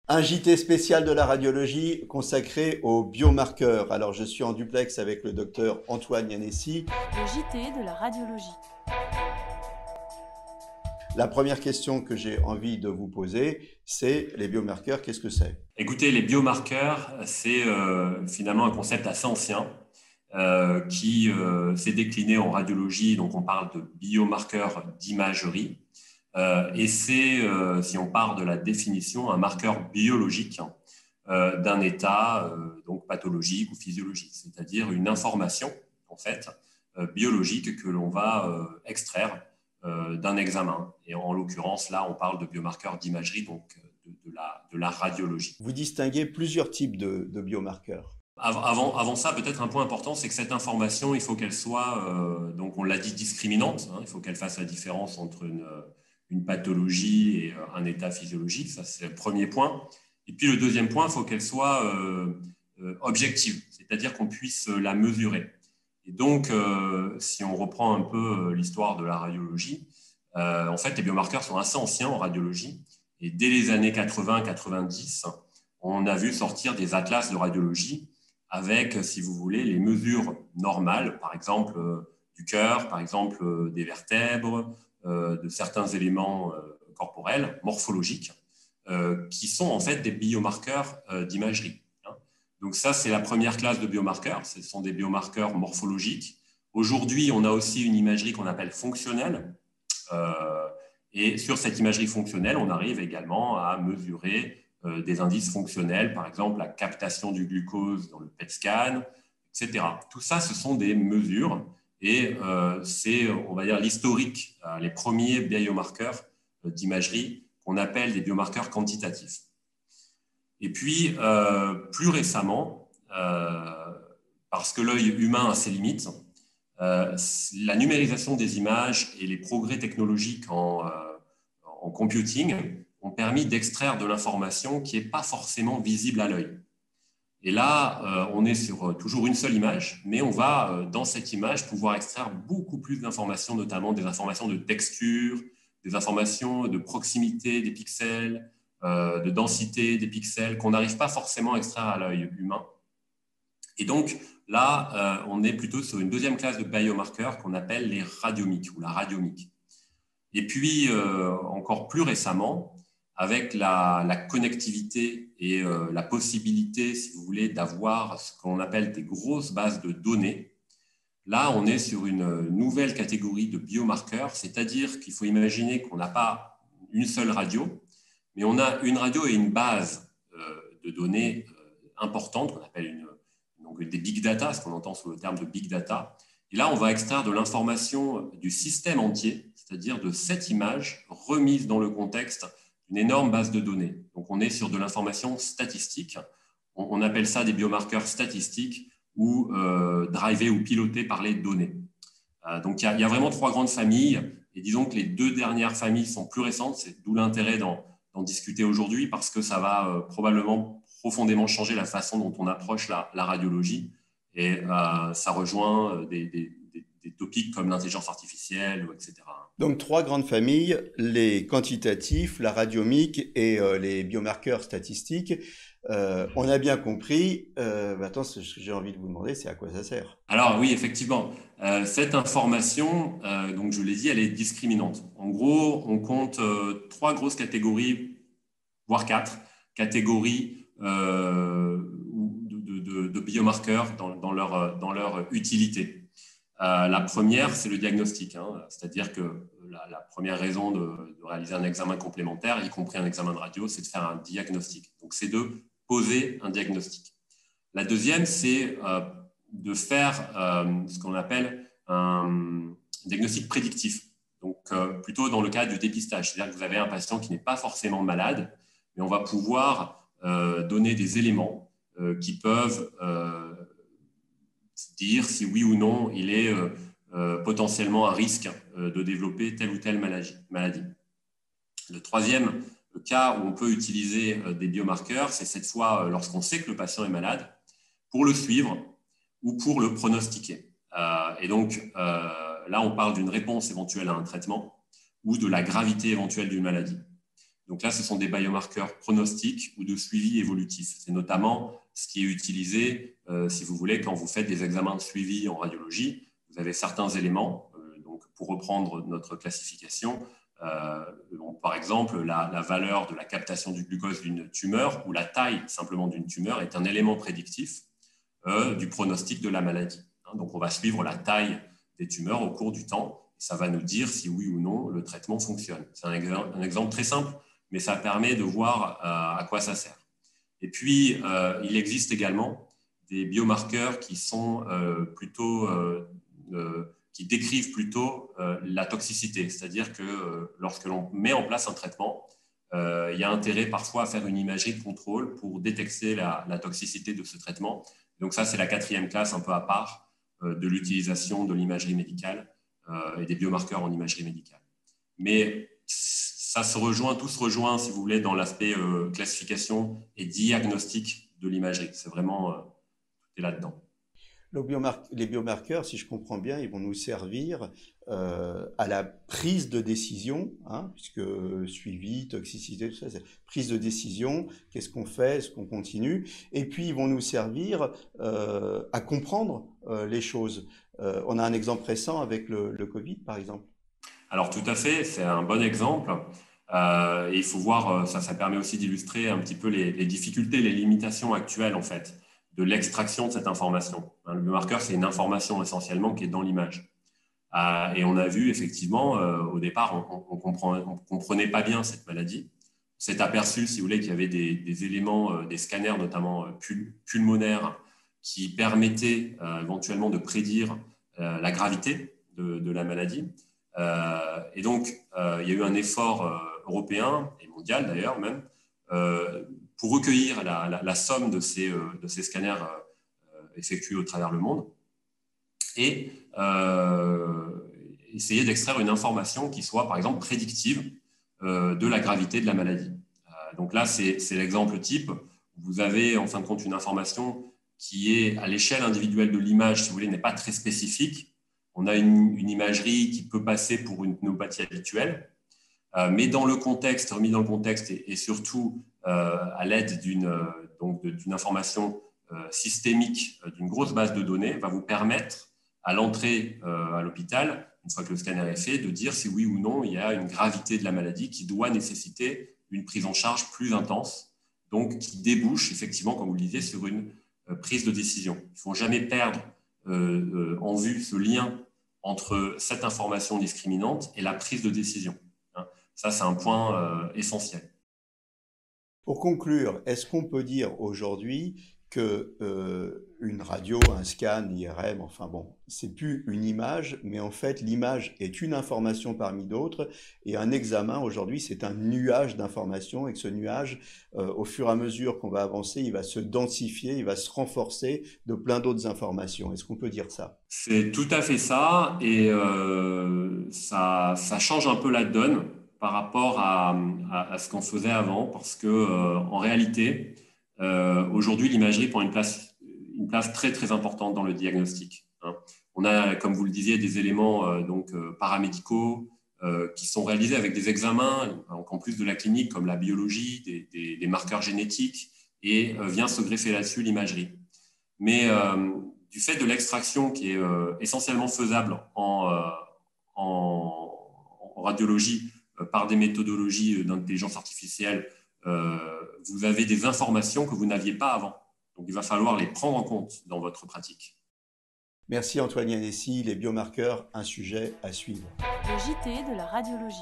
Un JT spécial de la radiologie consacré aux biomarqueurs. Alors, je suis en duplex avec le docteur Antoine Yanessi. Le JT de la radiologie. La première question que j'ai envie de vous poser, c'est les biomarqueurs, qu'est-ce que c'est? Écoutez, les biomarqueurs, c'est finalement un concept assez ancien qui s'est décliné en radiologie. Donc, on parle de biomarqueurs d'imagerie. Et c'est, si on part de la définition, un marqueur biologique d'un état donc pathologique ou physiologique, c'est-à-dire une information en fait biologique que l'on va extraire d'un examen. Et en l'occurrence, là, on parle de biomarqueurs d'imagerie, donc de la radiologie. Vous distinguez plusieurs types de biomarqueurs. Avant ça, peut-être un point important, c'est que cette information, il faut qu'elle soit, donc on l'a dit, discriminante. Il faut qu'elle fasse la différence entre une pathologie et un état physiologique. Ça, c'est le premier point. Et puis le deuxième point, il faut qu'elle soit objective, c'est-à-dire qu'on puisse la mesurer. Et donc, si on reprend un peu l'histoire de la radiologie, en fait, les biomarqueurs sont assez anciens en radiologie. Et dès les années 80-90, on a vu sortir des atlas de radiologie avec, si vous voulez, les mesures normales, par exemple du cœur, par exemple des vertèbres, de certains éléments corporels, morphologiques, qui sont en fait des biomarqueurs d'imagerie. Donc ça, c'est la première classe de biomarqueurs. Ce sont des biomarqueurs morphologiques. Aujourd'hui, on a aussi une imagerie qu'on appelle fonctionnelle. Et sur cette imagerie fonctionnelle, on arrive également à mesurer des indices fonctionnels, par exemple la captation du glucose dans le PET scan, etc. Tout ça, ce sont des mesures et c'est, on va dire, l'historique, les premiers biomarqueurs d'imagerie qu'on appelle des biomarqueurs quantitatifs. Et puis, plus récemment, parce que l'œil humain a ses limites, la numérisation des images et les progrès technologiques en computing ont permis d'extraire de l'information qui n'est pas forcément visible à l'œil. Et là, on est sur toujours une seule image, mais on va, dans cette image, pouvoir extraire beaucoup plus d'informations, notamment des informations de texture, des informations de proximité des pixels, de densité des pixels, qu'on n'arrive pas forcément à extraire à l'œil humain. Et donc, là, on est plutôt sur une deuxième classe de biomarqueurs qu'on appelle les radiomiques ou la radiomique. Et puis, encore plus récemment, avec la connectivité et la possibilité, si vous voulez, d'avoir ce qu'on appelle des grosses bases de données, là, on est sur une nouvelle catégorie de biomarqueurs, c'est-à-dire qu'il faut imaginer qu'on n'a pas une seule radio, mais on a une radio et une base de données importantes qu'on appelle donc des big data, ce qu'on entend sous le terme de big data. Et là, on va extraire de l'information du système entier, c'est-à-dire de cette image remise dans le contexte d'une énorme base de données. Donc, on est sur de l'information statistique. On appelle ça des biomarqueurs statistiques ou drivés ou pilotés par les données. Donc, il y a vraiment trois grandes familles. Et disons que les deux dernières familles sont plus récentes. C'est d'où l'intérêt d'en discuter aujourd'hui parce que ça va probablement profondément changer la façon dont on approche la radiologie. Et ça rejoint des topics comme l'intelligence artificielle, etc. Donc, trois grandes familles, les quantitatifs, la radiomique et les biomarqueurs statistiques. On a bien compris. Maintenant, ce que j'ai envie de vous demander, c'est à quoi ça sert? Alors oui, effectivement, cette information, donc je l'ai dit, elle est discriminante. En gros, on compte trois grosses catégories, voire quatre catégories de biomarqueurs dans leur utilité. La première, c'est le diagnostic, c'est-à-dire que la première raison de réaliser un examen complémentaire, y compris un examen de radio, c'est de faire un diagnostic. Donc, c'est de poser un diagnostic. La deuxième, c'est de faire ce qu'on appelle un diagnostic prédictif. Donc, plutôt dans le cadre du dépistage. C'est-à-dire que vous avez un patient qui n'est pas forcément malade, mais on va pouvoir donner des éléments qui peuvent dire si oui ou non il est potentiellement à risque de développer telle ou telle maladie. Le troisième cas où on peut utiliser des biomarqueurs, c'est cette fois lorsqu'on sait que le patient est malade, pour le suivre ou pour le pronostiquer. Et donc, là, on parle d'une réponse éventuelle à un traitement ou de la gravité éventuelle d'une maladie. Donc là, ce sont des biomarqueurs pronostiques ou de suivi évolutif. C'est notamment ce qui est utilisé, si vous voulez, quand vous faites des examens de suivi en radiologie. Vous avez certains éléments. Donc, pour reprendre notre classification, par exemple, la valeur de la captation du glucose d'une tumeur ou la taille simplement d'une tumeur est un élément prédictif du pronostic de la maladie. Donc, on va suivre la taille des tumeurs au cours du temps. Et ça va nous dire si oui ou non le traitement fonctionne. C'est un exemple très simple, mais ça permet de voir à quoi ça sert. Et puis, il existe également des biomarqueurs qui sont qui décrivent plutôt la toxicité. C'est-à-dire que lorsque l'on met en place un traitement, il y a intérêt parfois à faire une imagerie de contrôle pour détecter la toxicité de ce traitement. Donc ça, c'est la 4e classe un peu à part de l'utilisation de l'imagerie médicale et des biomarqueurs en imagerie médicale. Mais tout se rejoint, si vous voulez, dans l'aspect classification et diagnostic de l'imagerie. C'est vraiment tout est là-dedans. Les biomarqueurs, si je comprends bien, ils vont nous servir à la prise de décision, hein, puisque suivi, toxicité, tout ça, c'est prise de décision, qu'est-ce qu'on fait, est-ce qu'on continue, et puis ils vont nous servir à comprendre les choses. On a un exemple récent avec le Covid, par exemple. Alors tout à fait, c'est un bon exemple. Et il faut voir, ça permet aussi d'illustrer un petit peu les difficultés, les limitations actuelles en fait de l'extraction de cette information. Le biomarqueur, c'est une information essentiellement qui est dans l'image. Et on a vu effectivement, au départ, on comprenait pas bien cette maladie. On s'est aperçu, si vous voulez, qu'il y avait des éléments, des scanners notamment pulmonaires, qui permettaient éventuellement de prédire la gravité de la maladie. Et donc, il y a eu un effort européen et mondial d'ailleurs même pour recueillir la somme de ces scanners effectués au travers le monde et essayer d'extraire une information qui soit, par exemple, prédictive de la gravité de la maladie. Donc là, c'est l'exemple type. Vous avez, en fin de compte, une information qui est à l'échelle individuelle de l'image, si vous voulez, n'est pas très spécifique. On a une imagerie qui peut passer pour une pneumopathie habituelle, mais dans le contexte, remis dans le contexte et surtout à l'aide d'une information systémique, d'une grosse base de données, va vous permettre à l'entrée à l'hôpital, une fois que le scanner est fait, de dire si oui ou non il y a une gravité de la maladie qui doit nécessiter une prise en charge plus intense, donc qui débouche effectivement, comme vous le disiez, sur une prise de décision. Il ne faut jamais perdre en vue ce lien entre cette information discriminante et la prise de décision. Ça, c'est un point essentiel. Pour conclure, est-ce qu'on peut dire aujourd'hui que une radio, un scan, IRM, enfin bon, c'est plus une image, mais en fait l'image est une information parmi d'autres, et un examen aujourd'hui c'est un nuage d'informations, et que ce nuage, au fur et à mesure qu'on va avancer, il va se densifier, il va se renforcer de plein d'autres informations. Est-ce qu'on peut dire ça? C'est tout à fait ça, et ça change un peu la donne par rapport à ce qu'on faisait avant, parce que en réalité, aujourd'hui, l'imagerie prend une place très très importante dans le diagnostic. On a, comme vous le disiez, des éléments paramédicaux qui sont réalisés avec des examens, en plus de la clinique, comme la biologie, des marqueurs génétiques, et vient se greffer là-dessus l'imagerie. Mais du fait de l'extraction qui est essentiellement faisable en radiologie par des méthodologies d'intelligence artificielle, vous avez des informations que vous n'aviez pas avant. Donc, il va falloir les prendre en compte dans votre pratique. Merci Antoine Yannessi, les biomarqueurs, un sujet à suivre. Le JT de la radiologie.